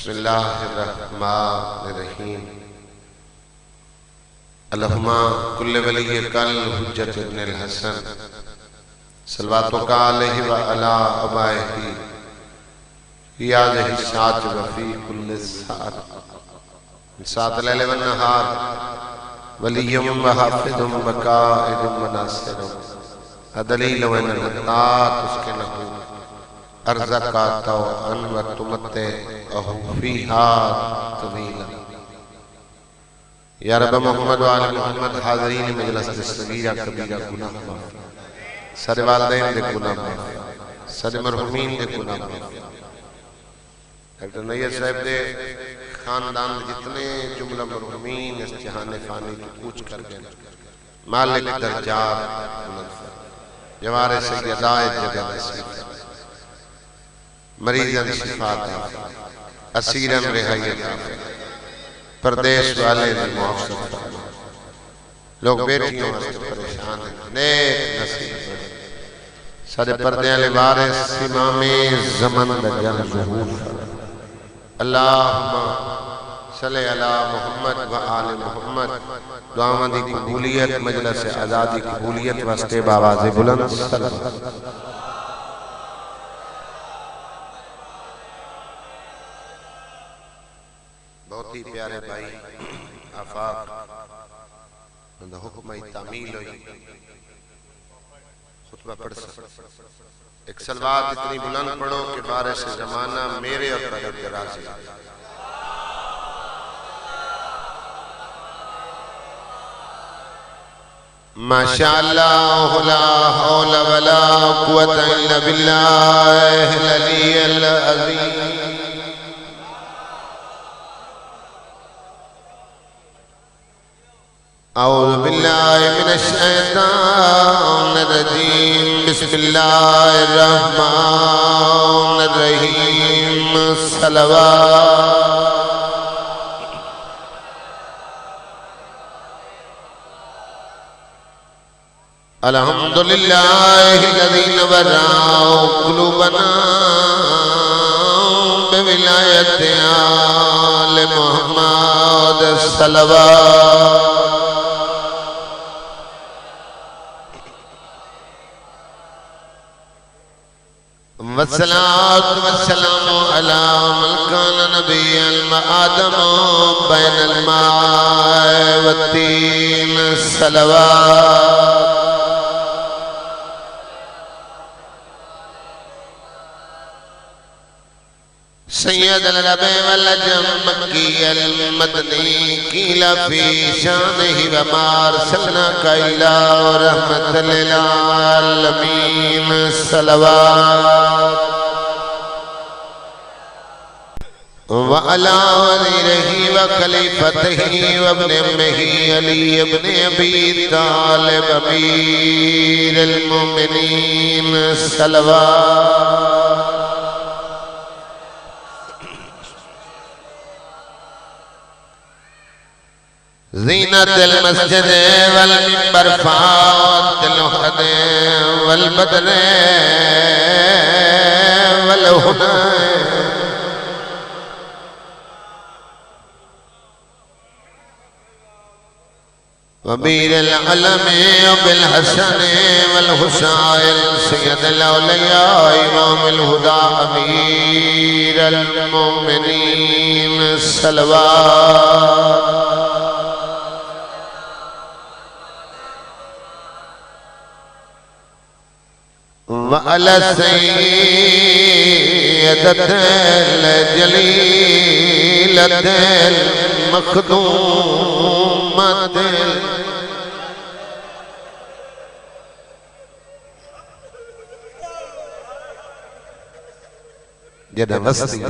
بسم اللہ الرحمن الرحیم اللہم کل ولی کل حجت ابن الحسن صلواتک علیہ وعلا ابائہ فی آذہ الساعت وفی کل ساعت لیل والنہار ولیم وحافظ وقائد وناصر دلیل ونمتات اس کے نحو ارزقا توعن و تمتعہ فیہا طویلا یا رب محمد و آل محمد حاضرین مجلس صغیرہ کبیرہ گناہ معاف سر والدین دے گناہ معاف سر مرحومین دے گناہ معاف ڈاکٹر نیت صاحب دے خاندان جتنے جملہ مرحومین اس جہان فانی تو کوچ کر گئے مالک درجات جوار سیدائے جگہ نصیب مریضاً شفاعت اسیراً رہائیت پردیش والے نے محفظت لوگ بیٹھیوں سے پریشان ہیں نیک نصیب بڑھے سارے پردے علی وارث امام زمن دجل ظہور اللہم صلی علی محمد و آل محمد دعا دی قبولیت مجلس آزادی قبولیت واسطے باواز بلند صلوات بہت ہی پیارے بھائی آفاق حکمہ تعمیل ہوئی خطبہ پڑھ سکتا ایک صلوات اتنی بلند پڑھو کہ بارش زمانہ میرے اور پہلے راضی ماشاءاللہ لا حول ولا قوة الا باللہ العلی العظیم اعوذ باللہ من الشیطان الرجیم بسم اللہ الرحمن الرحیم صلوات الحمدللہ الذی نور قلوبنا بولایت آل محمد صلوات والصلاة والسلام على من كان نبيا آدم بين الماء والطين صلوات سید العرب والعجم مکی المدنی قیل فی شانہ وما ارسلناک الا رحمت للعالمین صلوات وعلى وزیرہ وخلیفتہ وابن امہ علی ابن ابی طالب امیر المومنین صلوات زینت المسجد والمنبر فات الوحد والبدر والہنا وبیر العلم وبالحسن والحسائن سید الاولیاء امام الہدى امیر المومنین صلوات وعلى سيدة الجليلة المخدومة جدا مستی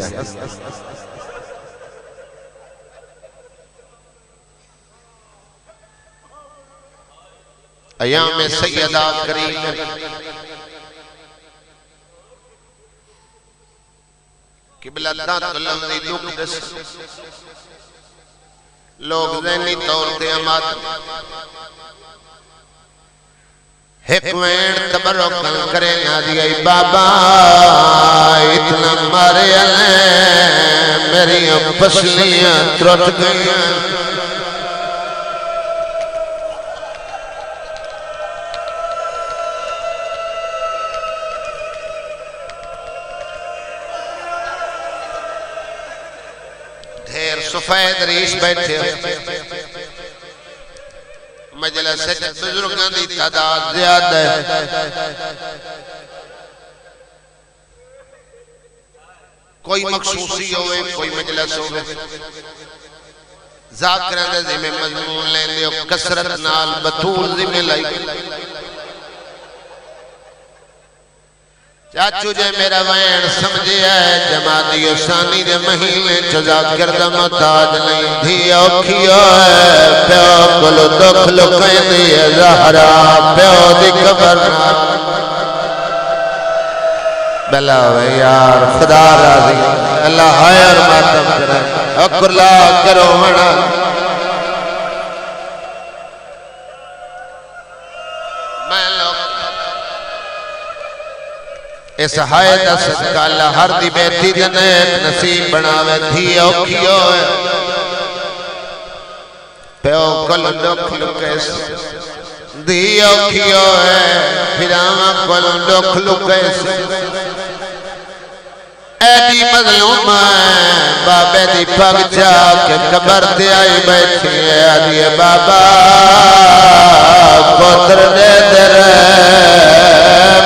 ایام سیدہ کریم قبلہ دات لمدی دکھ دس لوگ ذہنی طور تے امات ایک وین تبرکن کرے نہ دیئی بابا اتنا مارے علیہ میری پسلیاں ترٹ گئیاں ڈھیر سفید ریش بیٹھے مجلس بزرگاں دی تعداد زیادہ ہے کوئی مخصوصی ہوئے کوئی مجلس ہوئے ذاکرہ دے ذمہ مضمون لیں دے کسرت نال بطول ذمہ لائی چاچو جے میرا وین سمجھے ہے جماعتی ثانی دے مہینے ذاکر دا محتاج نہیں دھی اوکھیو ہے پیو کلو دکھ لکیں دی زہرا پیو دی کبرنا بلا وے یار خدا راضی اللہ ہائے اور ماتم کرے اکر لا کرو منا میں لوگ اس ہائے دا صدقہ اللہ ہر دی بیٹی جنیت نصیب بناوے دھی اوکھیو ہے پیو کل دکھ لکیس دھی اوکھیو ہے پھراما کل دکھ لکیس ایڈی مظلوم ہے بابے دی پاک جا کے قبر دے آئی بیٹھی ہے آدھی بابا کوتر دے در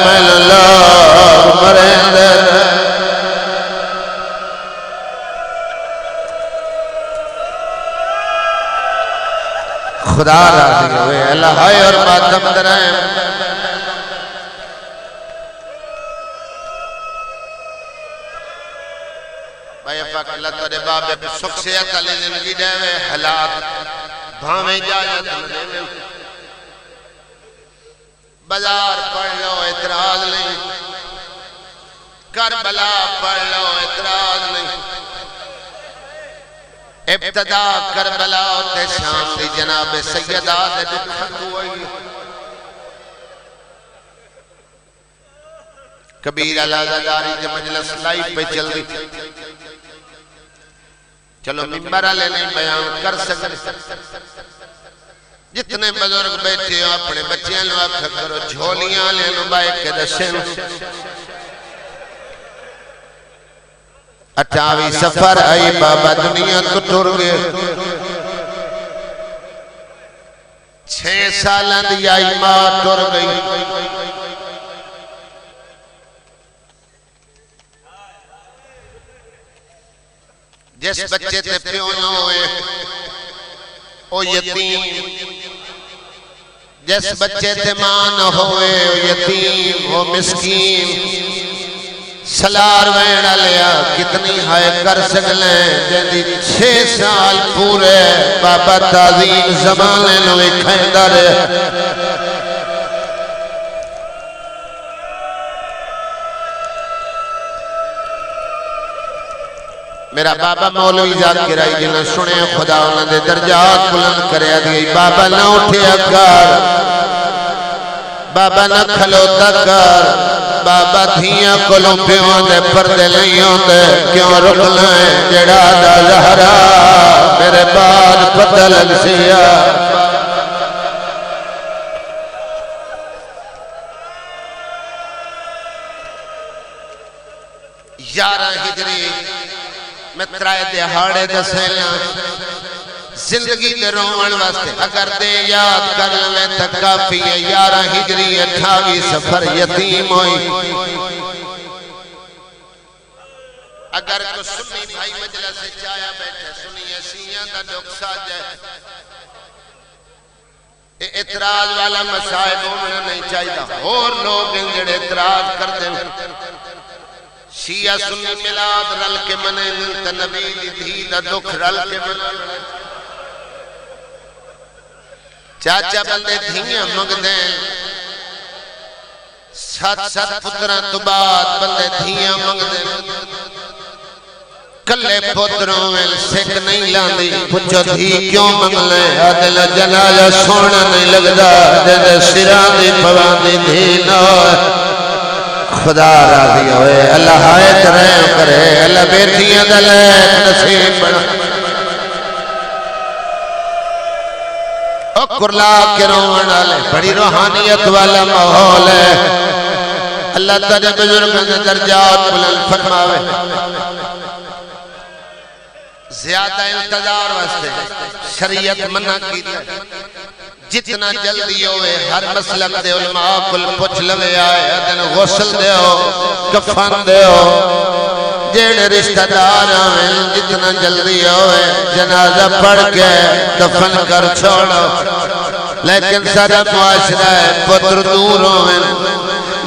مل لوگ مرے در خدا راضی ہوئے اللہ ہائے اور ماتم درائیں بھائی پاک اللہ ترے بابے پہ سکھ سے اتالی زندگی دے وے حالات بھامیں جاجت دے وے بازار پڑھ لو اعتراض نہیں کربلا پڑھ لو اعتراض نہیں ابتدا کربلا تے شام دی جناب سیدہ دے دکھت ہوئی کبیر علازہ داری کے مجلس لائف پہ چل دی چلو ممبرہ لے نہیں بیان کر سکتے جتنے بزرگ بیٹھے ہو اپنے بچیاں لو اکھا کرو جھولیاں لے لو بائے کے دشن 28 سفر آئی بابا دنیا تو ٹر گئے 6 سالان دی آئی ماں ٹر گئی جس بچے تے پیوں ہوئے او یتیم جس بچے تے ماں نہ ہوئے او یتیم او مسکین سلار وینڈا لیا کتنی ہائے کر سکلیں جیدی 6 سال پورے بابا تعظیم زمانے نوے کھیندہ رہے میرا بابا مولوی ذاکر آئی جنہاں سنے خدا انہاں دے درجات بلند کرے دی بابا نہ اٹھیا کر بابا نہ کھلوتا کر بابا دھیاں کلوں پیوں دے پردے لیوں دے کیوں رک لائیں جڑا دا زہرا میرے بعد پتہ لگ سیا یارہ ہجری میں ترائے دہاڑے دسیلاں زندگی دے رومن واسطے اگر دے یاد کر لیں تک کافی ہے 11 ہجری 28 سفر یتیم ہوئی اگر کو سنی بھائی مجلس سے چایا بیٹھے سنیے سیاں دا ڈوکسا جائے اعتراض والا مسائب ہونا نہیں چاہیے اور لوگ انجڑ اعتراض کر دیں شیعہ سنی ملاد رل کے منے نلت نبی دی دھی دا دکھ رل کے منے چاچا بندے دھیاں مگ دیں 7 پتران تو بعد بندے دھیاں مگ دیں کلے پتروں میں سکھ نہیں لاندی پچھو دھی کیوں منگلے عدل جنازہ سونا نہیں لگدا جدے سران دی پواندی دھی نہ خدا راضی ہوئے اللہ حایت رحم کرے اللہ بیٹیاں دلے نصیب بنا کرلا کے روان آلے بڑی روحانیت والا ماحول ہے اللہ تعالی بزرگوں کے درجات بلند فرماوے زیادہ انتظار واسطے شریعت منع کی جتنا جلدی ہوئے ہر مسلک دے علماء کل پوچھ لوے آئے ادن غسل دے ہو کفن دے ہو جیڑے رشتہ دار آئیں جتنا جلدی ہوئے جنازہ پڑھ کے کفن کر چھوڑو لیکن سارا معاشرہ ہے پتر دور ہوئے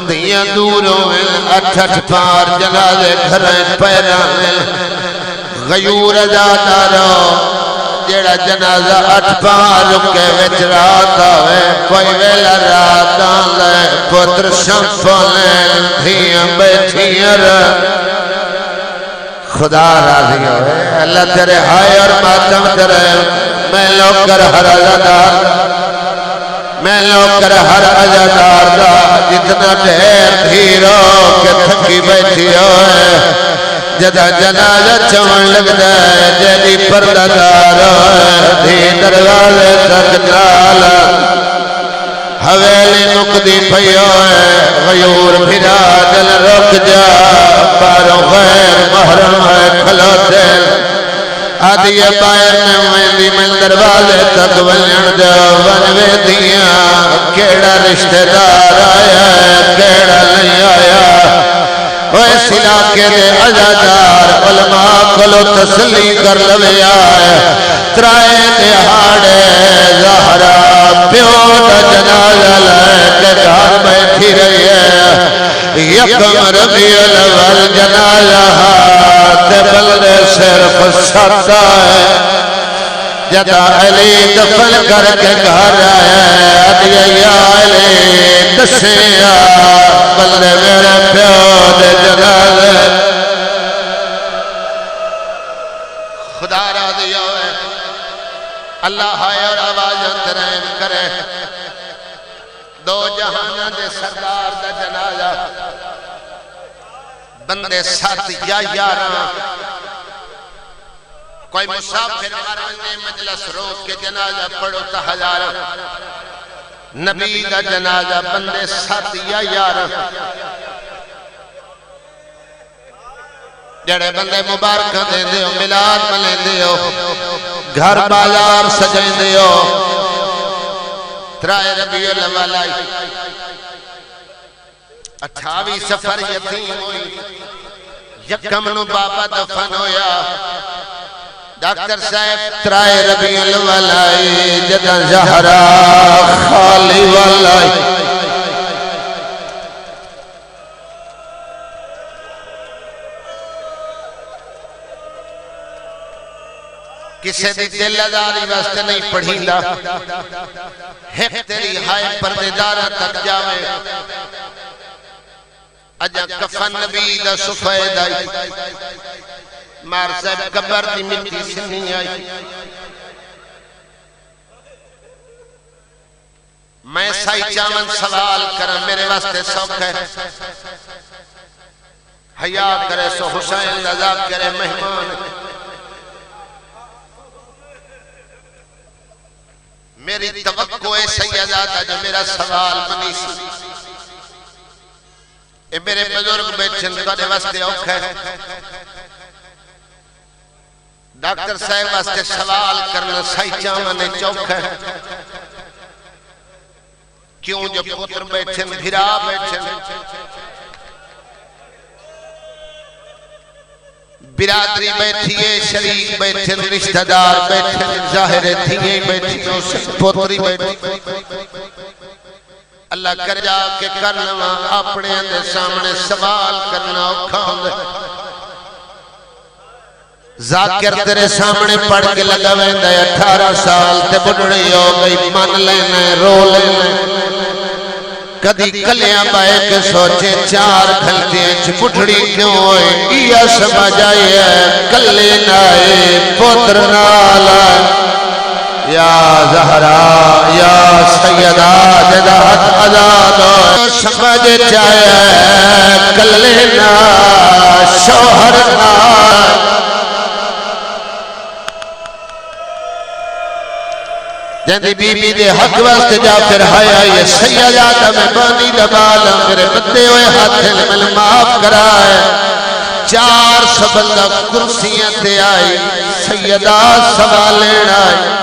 دیاں دور ہوئے اٹھ اٹھ پار جنازے گھریں پیرائیں غیور ازادارو جیڑا جنازہ اٹھ پار رکے وچ رات آوے کوئی ویلا رات آلے پتر شمفلیں دھیاں بیٹھیاں خدا راضی ہوئے اللہ تیرے ہائے اور ماتم تیرے میں لوگ کر ہر ازادار میں لوگ کر ہر ازادار دا جتنا دیر دھیرو کہ تھکی بیٹھی ہوئے جدا جنازہ چون لگ دائے جیدی پردہ دارو دھی دروازے تک نالا حویلی مقدی پھئیو ہے غیور بھیرا دل رک جا بارو غیر محرم ہے کھلو دل آدھی باہر میں ویندی میں دروازے تک ولن جو ونوے دیاں کیڑا رشتہ دار آیا ہے کیڑا نہیں آیا وہ اس علاقے دے عزادار علماء کلو تسلی کر لوے آئے ترائے دہاڑے زہرا پیوٹا جنازہ لے کے گھر بیٹھی رہی ہے یکم ربیع الاول جنازہ ہاتھ بلدے صرف ستا ہے جدا علی دفن کر کے گھر آئے ادیا علی دسیا بلدے میرے پیو دے جنازے خدا راضی ہوئے اللہ ہائے اور آواز انترین کرے دو جہانہ دے سردار دا جنازہ بندے ساتھ یا یاراں کوئی مسافر مرنے مجلس روک کے جنازہ پڑھو تا ہزارہ نبی دا جنازہ بندے ساتھ یا یارہ جڑے بندے مبارکہ دے دیو ملاد ملے دیو گھر بازار سجیں دیو ترائے ربیع الاول آئی 28 سفر یتیم ہوئی یکم نو بابا دفن ہویا ڈاکٹر صاحب ترائے ربیع الاول آئی جدہ زہرا خالی والائی کسے دی دل اداری واسطے نہیں پڑھی دا ایک تیری ہائے پردیدارہ تک جاوے اجا کفن نبی دا سفید آئی مار صاحب قبر دی مٹی سنی آئی میں سائی چاون سوال کرا میرے واسطے سوکھ ہے حیاء کرے سو حسین لذاب کرے مہمان میری توقع ہے سیداتہ جو میرا سوال منی سی اے میرے بزرگ بیٹھن کرے واسطے اوکھ ہے ڈاکٹر صاحب واسطے سوال کرنا سائی چاون چوکھ ہے کیوں جو پتر بیٹھن بھرا بیٹھن برادری بیٹھیے شریک بیٹھن رشتہ دار بیٹھن ظاہر تھیے بیٹھن پتری بیٹھن اللہ کر جا کے کرنا اپنے اندے سامنے سوال کرنا اوکھا ہوندے ذاکر تیرے سامنے پڑھ کے لگا ویندہ 18 سال تے بڑھڑی ہو گئی من لینے رو لینے کدی کلیاں بائے کے سوچے چار کھلتیاں چپٹھڑی کیوں ہوئے یہ سمجھ آئے کلے نائے پتر نالا یا زہرا یا سیدہ جدات آزاد سمجھ چاہے کلے نا شوہر نا جندی بی بی دے حق واسطے جا پھر ہایا یہ سیدہ میں بانی دبالا میرے بدے ہوئے ہاتھ میں معاف کرائے چار سبندہ کرسیاں تے آئی سیدہ سوالین آئی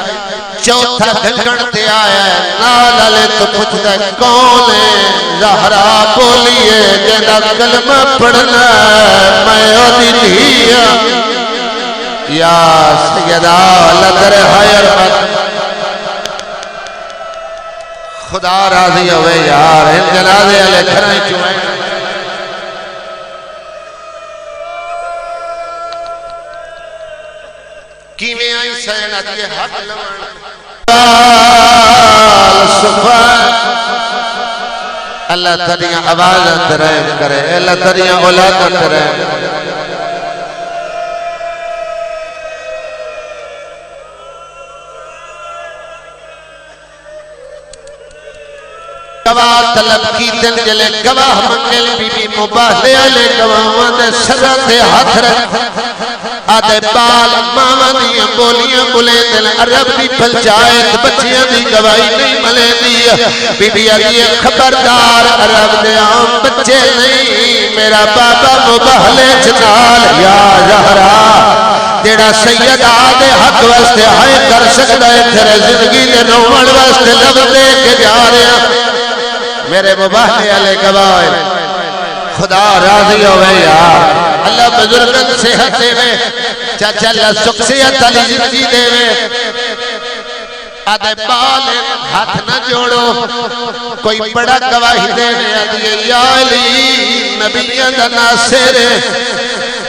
چوتھا گھنگن تے آیا نال علی تو پوچھتا ہے کون ہے زہرا بولیے جنہ کلمہ پڑھنا میں اوڈی دھیا یا سیدہ لدر حیر مت خدا راضی ہوئے یار ان جنازے علیہ کھرائیں چوئے کیویں آئی سینت یہ حق لمان اللہ تریاں آوازت رحم کرے اللہ تریاں اولادت رحم کرے گواہ طلب کی دن جلے گواہ منگل بی بی مباہلے علی گواہ دے سزا دے ہاتھ رکھ آدھے بال ماما دیاں بولیاں بلے دل عرب دی پلچائت بچیاں دی گواہی نہیں ملے دی بی بی علی خبردار عرب دے عام بچے نہیں میرا بابا مباہلے چنال یا زہرا تیرا سید آدھے حق واسطے ہائے کر سکتا ہے تیرے زندگی دے نومن واسطے لب دے کے جا رہے ہیں میرے مباہلے علیہ گواہ خدا راضی ہوئے یار اللہ بزرگن صحت دے میں چاچا اللہ سکسیت علی زندگی دے میں آدھے بال ہاتھ نہ جوڑو کوئی بڑا گواہی دے میں آدھے یا علی نبیہ دا ناصر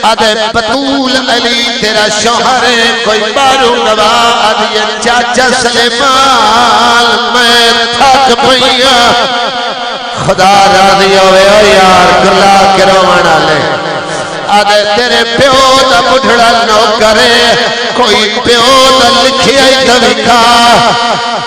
آدھے بطول علی تیرا شوہر کوئی بارو گواہ آدھے چاچا سلیمان میں تھک پئیا خدا راضی ہوئے یار گلا کروان آلے آدھے تیرے پیو دا بڑھڑا نو کرے کوئی پیو دا لکھی آئی دوکھا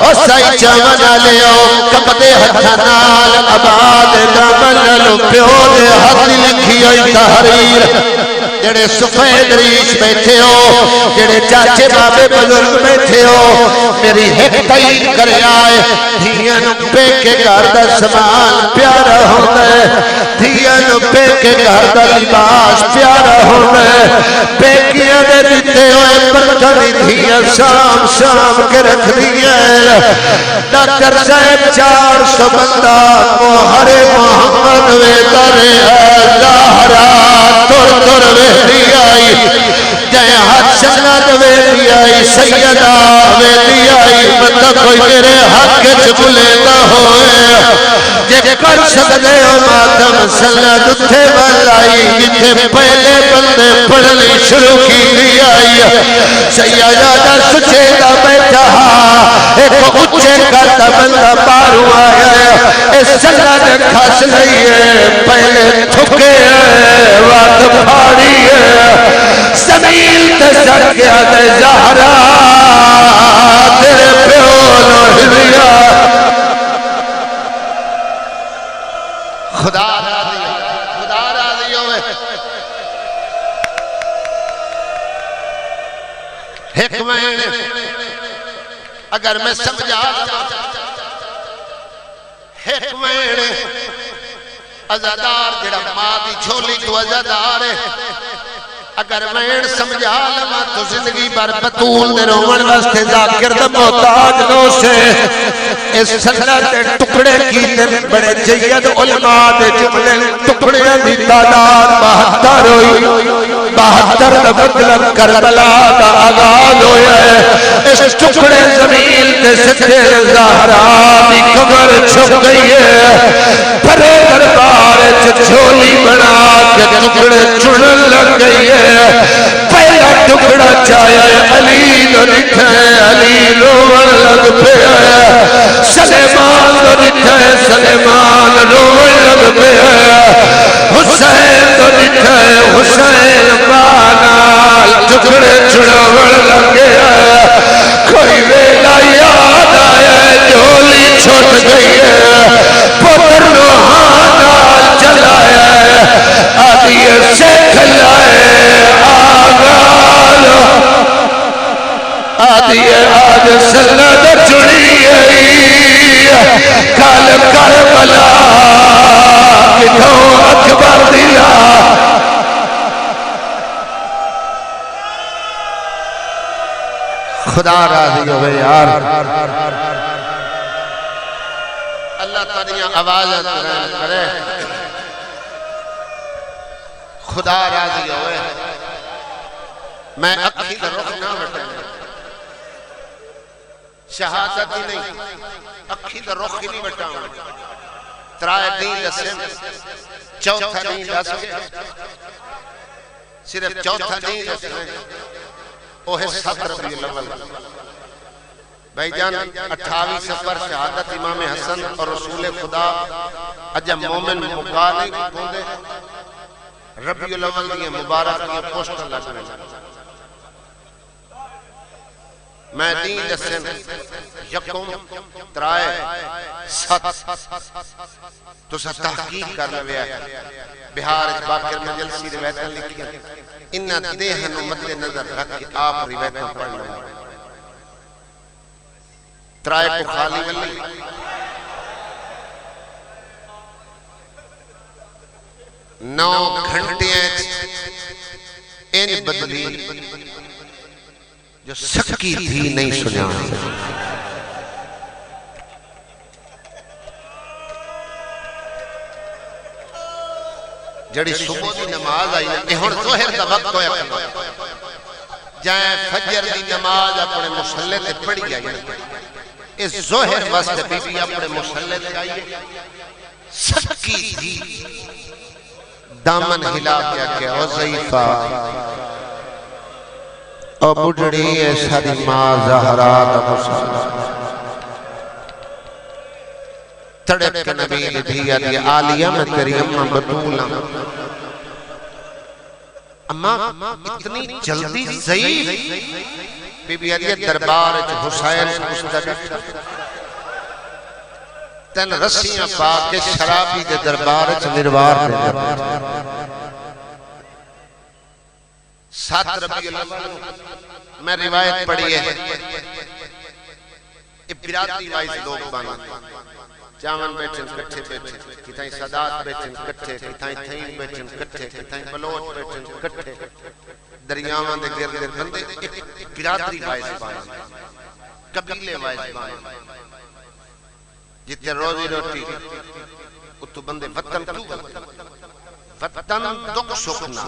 او سائی چاون آلے او کپدے ہتھانال آباد دامن لو پیو دے ہاتھ لکھی آئی تحریر جڑے سفید ریش بیٹھے ہو جڑے چاچے بابے بزرگ بیٹھے ہو میری ایک تائید کرے آئے دھیان پہ کے گاردہ سامان پیارا ہوتا ہے دھیان پہ کے گاردہ لباس پیارا ہوتا ہے پیکیاں دے دیتے ہوئے برکھنی دھیان شام شام کے رکھ دیا ہے ڈاکٹر صاحب 400 بندہ موہر محمد ویدر زہرا تر تر ویدی آئی جائے ہاتھ سنت ویدی آئی سیدہ ویدی آئی مطلب کوئی میرے حق چبلے نہ ہوئے جے کر سکتے ہو ماتم سنت اتھے والائی جتھے پہلے بندے پڑھنی شروع کی دی آئی سیدہ دا سچے دا بیٹھا ایک اچھے کرتا بندہ پارو آیا اس سنت کھاس نہیں ہے پہلے تھکے ہے وقت پھاڑی ہے زمین تے سڑ گیا دے زہرا تیرے پیولو ہلیا خدا راضی ہوئے حکمین اگر میں سمجھا حکمین ازادار جڑا ماں دی جھولی تو ازادار ہے اگر میں سمجھا لما تو زندگی بر بطول دے رومن واسطے ذاکر دا محتاج نو سے اس سنت ٹکڑے کی دن بڑے جید علماء دے جملے ٹکڑے دی تعداد 72 ہوئی 72 دا مطلب کربلا دا آغاز ہویا ہے اس ٹکڑے زمین تے سچے زہرا دی قبر چھپ گئی ہے بھرے دربار چھولی بنا کے ٹکڑے چڑھن لگ گئی ہے پہلا ٹکڑا چاہیا ہے علی نو لکھا ہے علی روڑ لگ پہ ہے سلیمان نو لکھا ہے سلیمان گیا حسین تو جتھے حسین بانال ٹکڑے چھڑاوڑ لگے کوئی ویلا یاد آیا جھولی چھوٹ گئی ہے پتر نوحانال چلایا آدھی سے کھلائے آگالو آدھی آج سند چڑی کل کربلا کتوں اکبر دیا خدا راضی ہوئے یار اللہ تعالیٰ آواز کرے خدا راضی ہوئے میں اکھی کا رخ نہ بٹھے شہادت ہی نہیں اکھی کا رخ ہی نہیں بٹھا ترائے دین دسیں چوتھا دین دسیں صرف چوتھا دین دسیں اوہ صبر ربی الاول بھائی جان 28 سفر شہادت امام حسن اور رسول خدا اجا مومن مقا نہیں کھوندے ربی الاول دیئے مبارک دیئے پوسٹر لگ رہے میں دین دسن یکم ترائے ست تو سا تحقیق کرنے ویا بہار باکر مجلسی روایتیں لکھی انہا دیہن مد نظر رکھ کے آپ روایتیں پڑھ لیں ترائے کو خالی ولی 9 گھنٹے ان بدلی جو سکی تھی نہیں سنا جڑی صبح دی نماز آئی اہن ظہر دا وقت ہویا کرنا جائیں فجر دی نماز اپنے مسلح تے پڑی آئی اس ظہر واسطے بی بی اپنے مسلح تے آئی سکی تھی دامن ہلا کیا کہ او ضعیفہ او بڑھڑی ایساری ماں زہرا دا مسلم تڑپ کے نبی دیا دیا آلیہ میں تیری اممہ بطولہ اممہ اتنی جلدی ضعیف بی بی علیہ دربار حسین مستقب تن رسیاں پاک شرابی دے دربار نروار دے دربار 7 ربیع الاول میں روایت پڑھی ہے ابرادی وائز لوگ بانا چاون بیٹھن کٹھے بیٹھن کتائیں صدات بیٹھن کٹھے کتائیں تھین بیٹھن کٹھے کتائیں بلوچ بیٹھن کٹھے دریاوان دے گرد بندے ابرادی وائز بانا قبیلے وائز بانا جتے روزی روٹی اتو بندے وطن کیوں وطن دکھ سکنا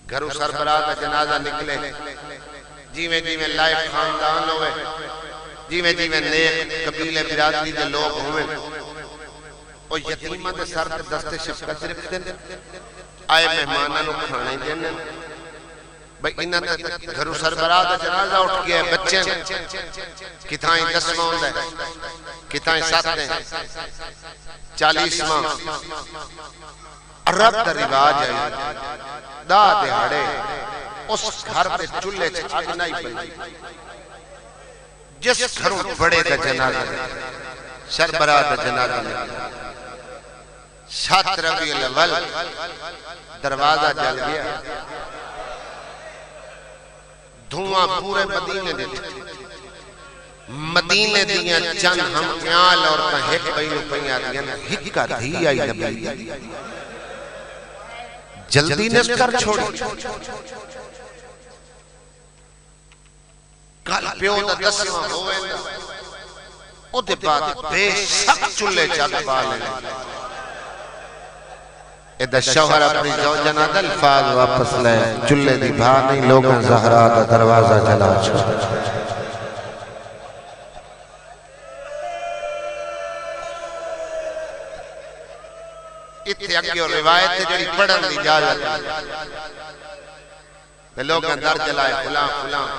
گھرو سربراہ کا جنازہ نکلے جیویں جیویں لائف خاندان ہوئے جیویں جیویں نیک قبیلے برادری دے لوگ ہوئے او یتیمہ دے سر دستے شفقت رکھ دیں آئے مہمانہ نو کھانے دیں بھئی انہاں تے گھرو سربراہ دا جنازہ اٹھ گیا ہے بچے کتائیں 10 ماں دے کتائیں 7 دیں 40 ماں عرب دا رواج ہے دا دہاڑے اس گھر پہ چلے چھے آگ نہیں پڑی جس گھروں بڑے دا جنازہ سربراہ دا جنازہ 7 ربیع الاول دروازہ جل گیا دھواں پورے مدینے دیتے مدینے دیاں چند ہم خیال اور ہک بینو پہیا دیاں ہک کا دھی آئی نبی جلدی نس کر چھوڑی کل پیو دا دسواں ہوئے او دے بعد بے شک چلے چل پالے ادھا شوہر اپنی زوجنہ دا الفاظ واپس لے چلے دی بھا نہیں لوگاں زہرا دا دروازہ جلا چھوڑ اتھے اگے اور روایت ہے جڑی پڑھن دی اجازت ہے لوگ اندر جلائے فلاں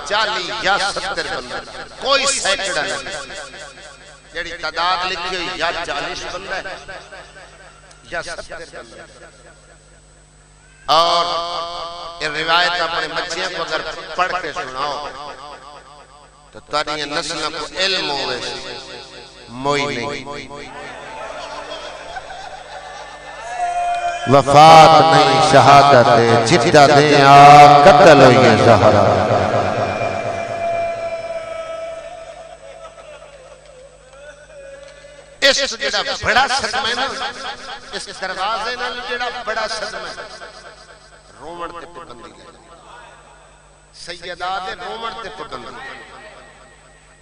40 یا 70 بندر کوئی سیکڑا نہیں جڑی تعداد لکھی ہوئی یا 40 بندہ ہے یا 70 بندہ ہے. اور یہ روایت اپنے بچیاں کو اگر پڑھ کے سناؤ تو تاری نسلوں کو علم ہوئے موئی نہیں. وفات نہیں شہادت جدہ دیں آپ قتل ہوئی زہرا. اس جڑا بڑا صدمہ ہے نا اس دروازے نال جڑا بڑا صدمہ ہے رومن تے پابندی ہے. سیدات رومن تے پابندی.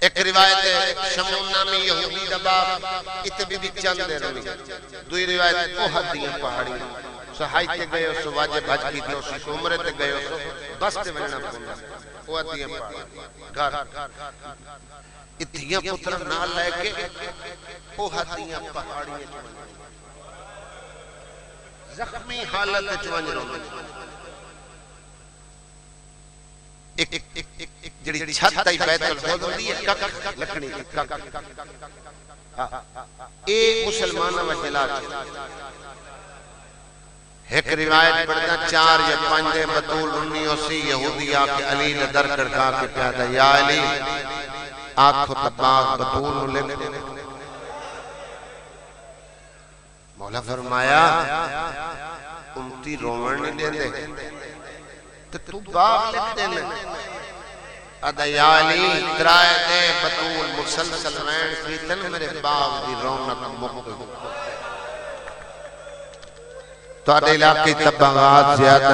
ایک روایت ہے شمون نامی یہودی دا باپ اتنے بی بی چند دے رہی. دوئی روایت احد دیاں پہاڑی سہائی تے گئے ہو سو واجب حج کی تو سو عمرے تے گئے ہو سو بس تے وجنا پوندا احد دیاں پہاڑی گھر اتھیاں پتر نہ لے کے احد دیاں پہاڑی زخمی حالت چونج رو. ایک جڑی چھت آئی بیت الحوض ہوتی ہے کک لکڑی کی کک ایک مسلمانہ و جلال. ایک روایت پڑھتا 4 یا 5 دے بطول رنی اسی یہودی آکے علی لدر کرکا کے پیادا یا علی آنکھو تباغ بطول لے لے. مولا فرمایا امتی رومن نہیں دے دے تو باغ لکھ دینے ادا یا علی ترائے دے بطول مسلسل رین فیتن میرے باغ دی رونق مقتل. تو اڈے علاقی تباغات زیادہ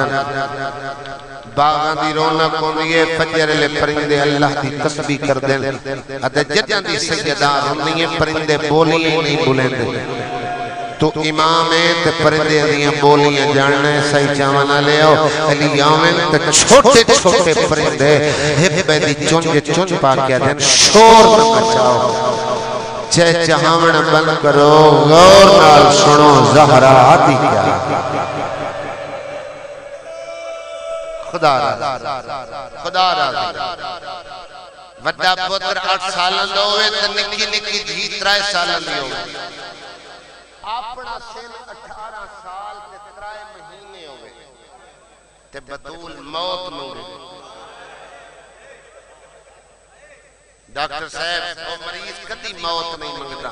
باغان دی رونق ہوندی ہے. فجر لے پرندے اللہ دی تسبیح کر دیں ادا جدن دی سیدار ہوندی ہے پرندے بولیاں نہیں بولیں دے. تو امام ہے تے پردے دیاں بولیاں جاننے صحیح چاوانا لے آؤ علی آمین تے چھوٹے چھوٹے پردے ہبے دی چونج پاکیا دیں شور نہ بچاؤ چہ چہاونا بند کرو غور نال سنو زہرا آدھی کیا. خدا را وڈا پتر 8 سالن دو ہوئے تے نکی نکی دھی 3 سالن دی ہوئے. اپنا سن 18 سال تے 3 مہینے ہوئے تے بطول موت مونگے. ڈاکٹر صاحب وہ مریض کدی موت نہیں منگتا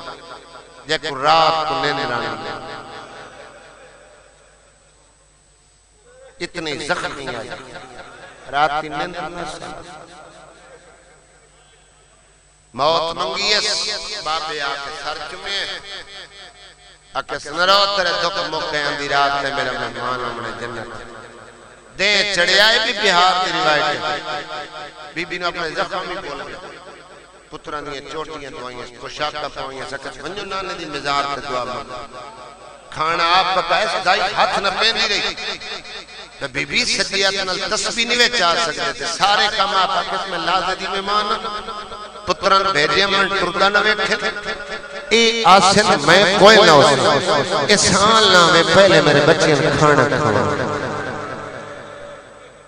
جے کو رات کو لینے رانے اتنی زخمی آئی رات کی نیند موت منگیس بابے آکے سر چمے آکے سنرو ترے دکھ موقع اندی رات تے میرا مہمان ہمنے جنت دے چڑے آئے بھی بہار کی روایت بی بی نے اپنے زخمی بول گئے پتران یہ چوٹیاں دعائیں پوشاکہ پوائیں سکت ونجو نانے دی مزار تے دعا مانگا کھانا آپ پکا ہے دائی ہاتھ نہ پہنی رہی تو بی بی صدیات نال تسبیح نہیں وے چاہ سکتے تھے سارے کام آپ کس میں لازدی میں مانا پتران بھیجے من ٹردہ نہ ویکھے اے آسن میں کوئی نہ ہو سکتا اس حال نامے پہلے میرے بچے میں کھانا کھانا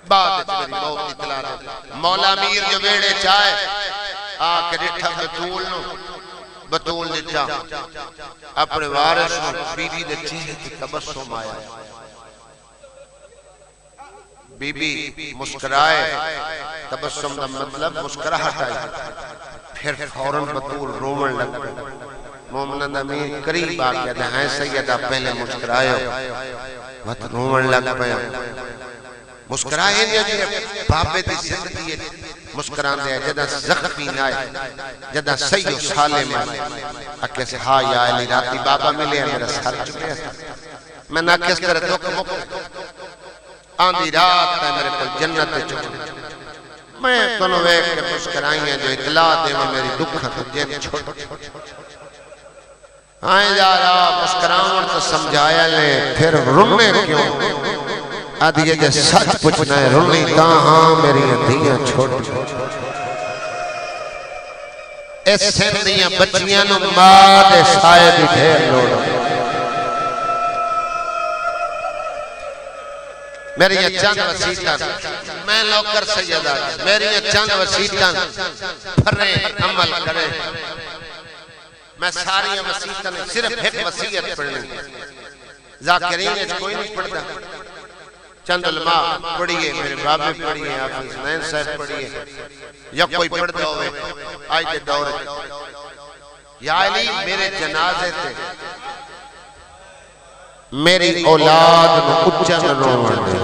بعد میری موت اطلاع رہا مولا میر جو بیڑے چاہے آکے ڈٹھا بطول دچا اپنے وارث بی بی دے چہرے کی تبسم آیا بی بی مسکرائے تبسم دا مطلب مسکراہٹ آئی پھر فوراں بطول رومن لگ مومنان امیر قریب آگیا دہائیں سیدہ پہلے مسکرائے وقت رومن لگ پیا مسکرائے نہیں بابے دی زندگی مسکران دے جدہ زخمی نائے جدہ سیو سالم آئے اکے سے ہاں یا علی راتی بابا ملے ہیں میرا سر چکے ہیں میں نہ کس کرے دکھ مکہ آندھی رات ہے میرے کل جنت چکے میں کنو ایک کے مسکرائیں ہیں جو اطلاع دے میں میری دکھا تو جن چھوڑ آئیں جا رہا مسکراؤں تو سمجھایا لے پھر رنے کیوں آدھی یہ سچ پوچھنا ہے رنی کہاں میری اندھیاں چھوڑ اس سندیاں بچیاں نو ماد سائے دی ڈھیر لوڑ میری یہ چند وسیطان میں لوکر سیدہ میری یہ چند وسیطان پھریں عمل کریں میں ساری وسیعتیں صرف ایک وسیعت پڑھنی ذاکرین اس کوئی نہیں پڑھتا چند علماء پڑھئے میرے بابے پڑھئے حافظ حسنین صاحب پڑھئے یا کوئی پڑھتا ہوئے آج دے دور یا علی میرے جنازے تھے میری اولاد نو اچھا روان دے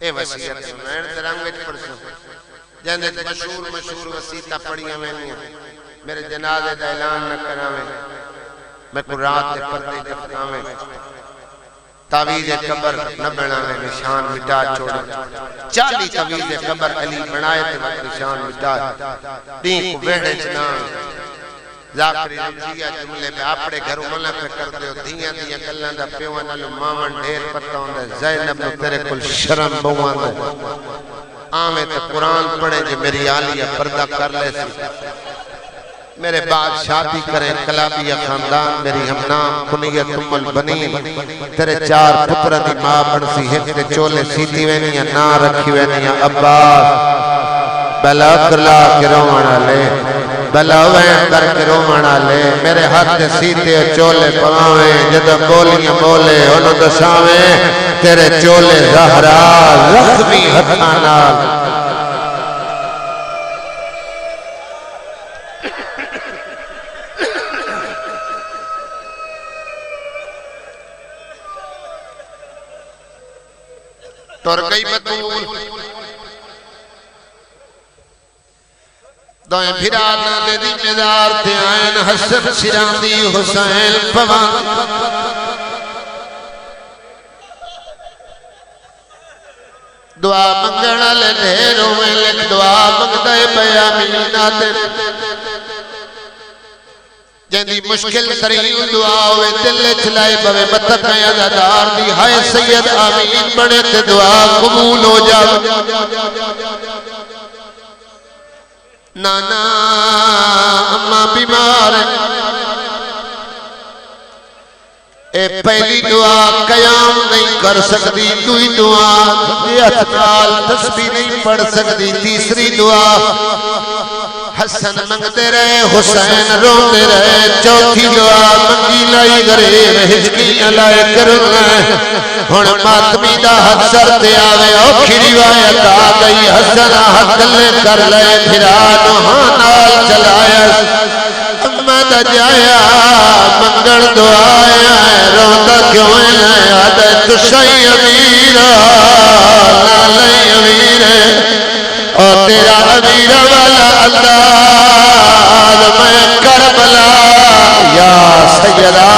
اے وسیعت میں درنگ پڑھ سکتا جہاں مشہور وسیعتہ پڑھیاں میں میرے جنازے دا اعلان نہ کراویں میں کو رات دے پردے دفتاویں تعویذ قبر نہ بناویں نشان مٹا چھوڑا 40 تعویذ قبر علی بنائے تے وقت نشان مٹا دین کو ویڑے چنان ذاکری رمضیہ جملے پہ اپنے گھروں ملہ پہ کر دے دیاں گلان دا پیوان نلو مامن ڈھیر پتہ ہوں دے زینب نو تیرے کل شرم بوان دے آمیں تے قرآن پڑھے جو میری آلیہ پردہ کر لے سی میرے بعد شادی کریں کلابیہ خاندان میری ہمنام کنیت ام البنین تیرے 4 پترہ دی ماں بڑسی ہفتے چولے سیتی وینیاں نا رکھی وینیاں عباس بلا کرلا کے رومانا لے بلا وین کر کے رومانا لے میرے ہاتھ سیتے چولے پراویں جدہ بولیاں بولے انہوں دساویں تیرے چولے زہرا رخمی ہتھانا تور گئی بطول دائیں بھرانا دے دی مدار تے آئین حسن سران دی حسین پوان دعا منگنا لے دھیروں میں لکھ دعا منگدے بیا ملینا دے جہاں مشکل ترین دعا ہوئے دل چلائے بوے بتقیں عزادار دی ہائے سید آمین بڑے تے دعا قبول ہو جاؤ نانا اماں بیمار اے پہلی دعا قیام نہیں کر سکتی دوئی دعا یہ اتقال تسبیح نہیں پڑھ سکتی تیسری دعا حسن منگتے رہے حسین روتے رہے چوتھی دعا منگی لائی گرے ہجکیاں لائے کرنا ہن ماتمی دا حد سر دے آوے اوکھی روایت آ گئی حسن حد لے کر لے پھرا نوہانال چلایا امہ دا جایا منگل دعایا روتا کیوں ہے عادت شئی امیرہ نالی امیرہ اور تیرا امیر والا انداز میں کربلا یا سیدہ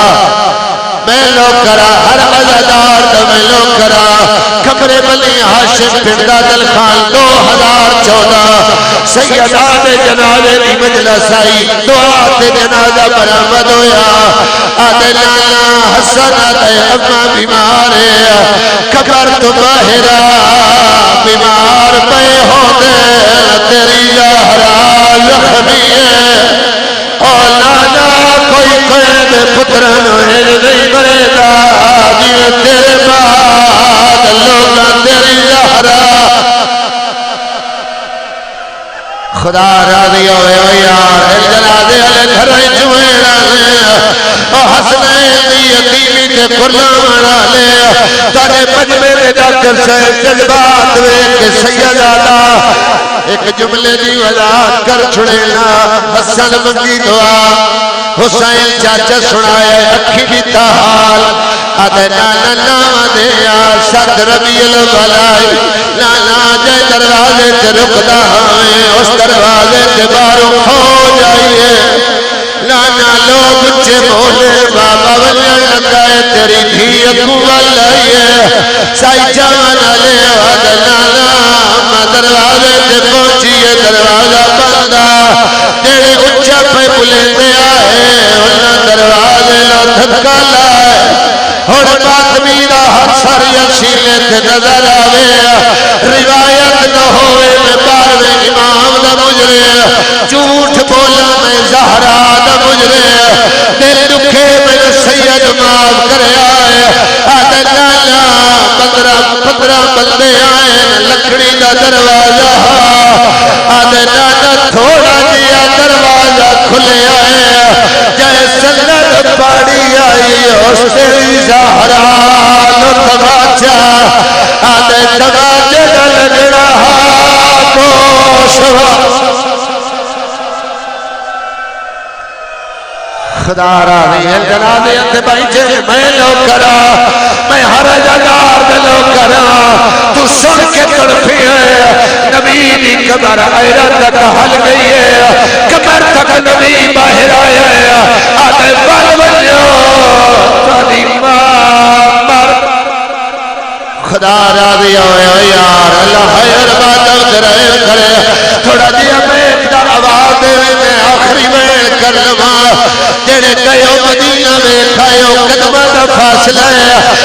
میں لو کرا ہر عزادار میں لو کرا کمرے بلی حاشم پردہ دل خان 2014 سیدہ دے جنازے دی مجلس آئی دعا دے جنازہ برآمد ہویا آدھے نانا حسن آدھے اماں بیمار ہے کبر تو باہرہ بیمار پہ ہو دے تیری زہرا زخمی ہے اور نانا کوئی قید پترن ہے نہیں مرے گا جیوے تیرے بعد لوگاں تیری زہرا خدا راضی ہوئے ہو یار جنازے والے گھر جوئیڑا لے اور حسنین دی یتیمی تے قرآن لے تارے مجمع ڈاکٹر صاحب جذبات ہوئے کہ سید آدھا ایک جملے دی وضاحت کر چھڑینا حسن منگی دعا حسین چاچا سنائے اکھی بیتا حال آدھے نانا ناما دیا ست ربیع البلائی نانا جائے دروازے تے رکھتا ہمیں اس دروازے تے باروں کھو جائیے نانا لوگ اچھے بولے بابا ولیان لگائے تیری بھی اکو والائیے سائی جانا لے آدھے نانا ہم دروازے تے پہنچیے دروازہ بندہ تیرے اچھا پہ بلے دے آئے انہاں دروازے لو دھکا لائے اور بات میرا ہر سر یسیلے تے نظر آوے روایت نہ ہوئے میں باروے امام دا مجرے جھوٹ بولا میں زہرا دا مجرے دل دکھے میں سید معاف کرے آئے آدھے نانا 15 بندے آئے لکڑی دا دروازہ آدھے نانا تھوڑا دیا دروازہ کھلے اس تیری زہرا نو تماچا آدھے تماچے کا لگنا خدا راضی ہے جنازے اندے بیٹھے میں لو کرا میں ہر جگہ دلو کرا تو سن کے تڑپی ہے نبی دی قبر ایرہ تک حل گئی ہے قبر تک نبی باہر آیا ہے آدھے بل بلیو تاری مار خدا راضی ہوئے یار اللہ خیر بات کرے تھوڑا دیا میں ایک دا آواز دے میں آخری میں کر لما جڑے کئیو مدینہ میں کھائیو قدمہ دا فاصلہ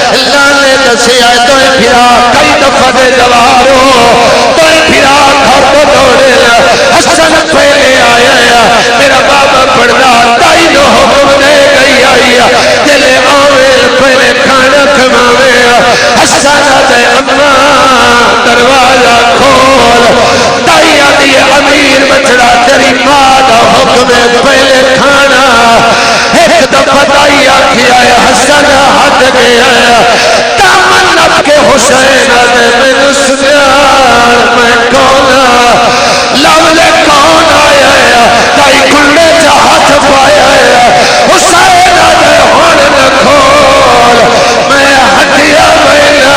اللہ نے دسی آئے توئے پھرا کئی دفعہ دے جوارو توئے پھرا گھر کو دوڑے حسن پہلے آیا میرا بابا پڑھنا تائی نو حکم دے گئی آئی جلے آوے پہلے کھانا کھماوے حسن دے اماں دروازہ کھول تائی آدھی امیر بچڑا تیری ماں دا حکم پہلے کھانا ایک دفعہ تائی آکھی آیا حسن ہٹ گیا دامن نب کے حسین دے میں نسیار میں کونا لولے کون آیا تائی کلے چاہت پایا حسین دے ہون نکھول میں ہٹیا بینا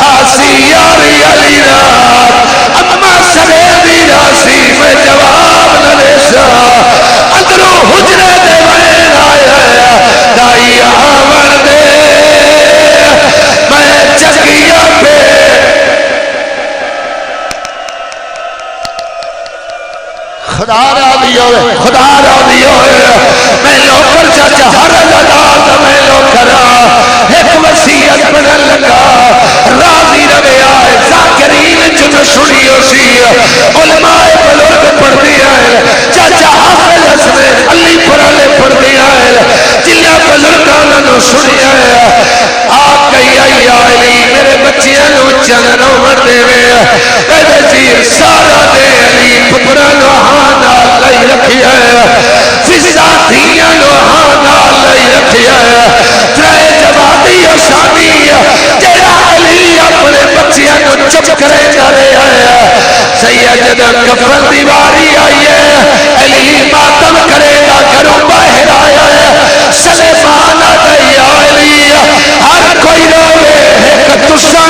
آسی یاری علی رات اما سرے دی راسی میں جواب نلیسا اندرو حجرے دے بین آیا دائی آور دے میں چکیا پہ خدا راضی ہوئے میں لوکر چاچا ہر جلال میں لوکرا ایک وسیعت بنن لگا راضی روے آئے ذاکرین جن سنی اسی علماء بلوگ پڑھ دیا ہے چاچا حافظ حسن علی پرالے پڑھ دیا ہے جلیا بزرگانا نو سنی ہے آپ کئی آئی آئی میرے بچیاں نو چننو مردے میں اے وزیر سارا دے علی پترانو ہانا لئی رکھی ہے فضا دیا نو ہانا لئی رکھی ہے ترے جوابی و شانی جیرا علی اپنے بچیاں نو چپ کرے جا رہے ہیں سید کفر دیواری آئی ہے علی ماتم کرے گا گھروں باہر آیا ہے سلیمان آئی علی ہر کوئی روے ہے کہ تسا